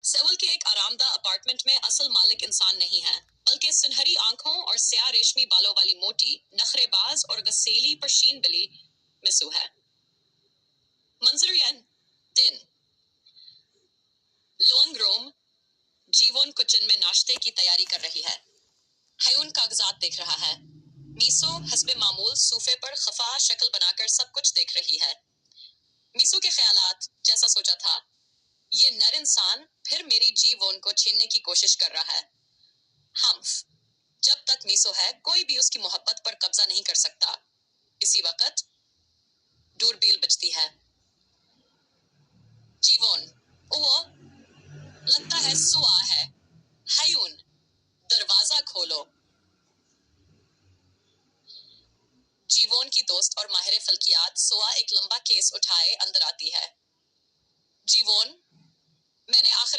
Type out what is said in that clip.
Civil کے ایک آرام دہ اپارٹمنٹ میں اصل مالک انسان نہیں ہے، بلکہ سنہری آنکھوں اور سیاہ ریشمی بالوں والی موٹی، نخرے باز اور غسیلی پرشین بلی مسو ہے۔ منظریان دن لونگ روم جیوون کچن میں ناشتے کی تیاری کر رہی ہے۔ ہیون کاغذات دیکھ رہا ہے۔ میسو حسب معمول صوفے پر خفا شکل بنا کر سب کچھ دیکھ رہی ہے۔ میسو کے خیالات جیسا سوچا تھا، یہ نر انسان پھر میری جی وون کو چھیننے کی کوشش کر رہا ہے۔ ہمف جب تک میسو ہے کوئی بھی اس کی محبت پر قبضہ نہیں کر سکتا۔ اسی وقت دور بیل بجتی ہے۔ جی وون وہ لگتا ہے سوا ہے۔ ہیون دروازہ کھولو۔ جیوون کی دوست اور ماہر فلکیات سوا ایک لمبا کیس اٹھائے اندر آتی ہے۔ جیوون میں نے آخر